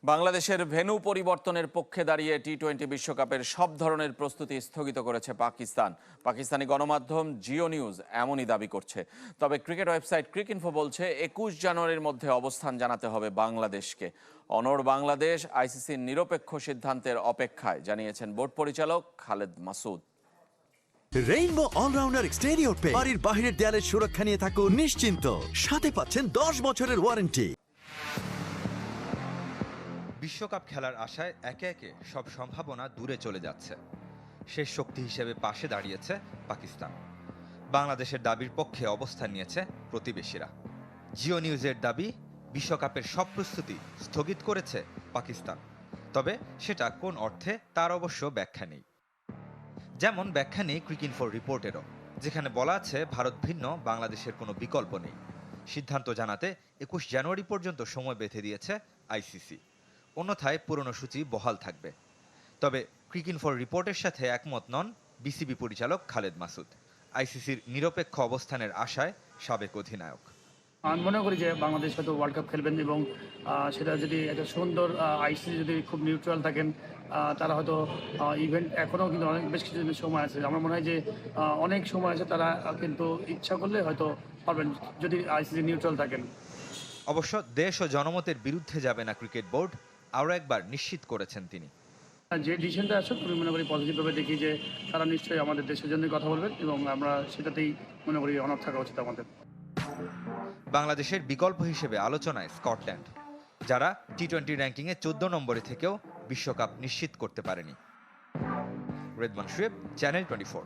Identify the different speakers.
Speaker 1: বাংলাদেশের ভেন্যু পরিবর্তনের পক্ষে দাঁড়িয়ে টি-20 বিশ্বকাপের সব ধরনের প্রস্তুতি স্থগিত করেছে পাকিস্তান। পাকিস্তানি গণমাধ্যম জিও নিউজ এমনই দাবি করছে। তবে ক্রিকেট ওয়েবসাইট ক্রিকইনফো বলছে 21 জানুয়ারির মধ্যে অবস্থান জানাতে হবে বাংলাদেশকে। অনড় বাংলাদেশ আইসিসির নিরপেক্ষ সিদ্ধান্তের অপেক্ষায়, জানিয়েছেন বোর্ড পরিচালক Khaled Masud.
Speaker 2: Rainbow allrounder exterior paint বাড়ির বাহিরের দেয়ালের সুরক্ষা নিয়ে থাকুন নিশ্চিন্ত। সাথে পাচ্ছেন 10 বছরের ওয়ারেন্টি।
Speaker 3: বিশ্বকাপ খেলার আশায় একে একে সব সম্ভাবনা দূরে চলে যাচ্ছে। শেষ শক্তি হিসেবে পাশে দাঁড়িয়েছে পাকিস্তান। বাংলাদেশের দাবির পক্ষে অবস্থান নিয়েছে প্রতিবেশীরা। জিও নিউজের দাবি, বিশ্বকাপের সব প্রস্তুতি স্থগিত করেছে পাকিস্তান। তবে সেটা কোন অর্থে তার অবশ্য ব্যাখ্যা নেই। যেমন ব্যাখ্যা নেই ক্রিকইনফোর রিপোর্টেরও, যেখানে বলা আছে ভারত ভিন্ন বাংলাদেশের কোনো বিকল্প নেই। সিদ্ধান্ত জানাতে 21 জানুয়ারি পর্যন্ত সময় বেঁধে দিয়েছে আইসিসি। অন্যথায় পুরনো সূচি বহাল থাকবে। তবে ক্রিকইনফোর রিপোর্টের সাথে একমত নন বিসিবি পরিচালক খালেদ মাসুদ। আইসিসির নিরপেক্ষ অবস্থানের আশায় সাবেক অধিনায়ক।
Speaker 4: আমি মনে করি যে বাংলাদেশ হয়তো ওয়ার্ল্ড কাপ খেলবেন এবং সেটা যদি একটা সুন্দর আইসিসি যদি খুব নিউট্রাল থাকেন, তারা হয়তো ইভেন্ট এখনও কিন্তু অনেক বেশ কিছু সময় আছে। আমার মনে হয় যে অনেক সময় আছে, তারা কিন্তু ইচ্ছা করলে হয়তো পারবেন যদি আইসিসি নিউট্রাল থাকেন।
Speaker 3: অবশ্য দেশ ও জনমতের বিরুদ্ধে যাবে না ক্রিকেট বোর্ড, আরও একবার নিশ্চিত করেছেন তিনি।
Speaker 4: যে ডিসিশনটা আসুক, আমি মনে করি পজিটিভভাবে দেখি যে তারা নিশ্চয়ই আমাদের দেশের জন্যই কথা বলবেন এবং আমরা সেটাতেই মনে করি অনড় থাকা উচিত আমাদের।
Speaker 3: বাংলাদেশের বিকল্প হিসেবে আলোচনায় স্কটল্যান্ড, যারা টি-20 র্যাঙ্কিংয়ে 14 নম্বরে থেকেও বিশ্বকাপ নিশ্চিত করতে পারেনি। রেদমান শুয়েব, চ্যানেল 24।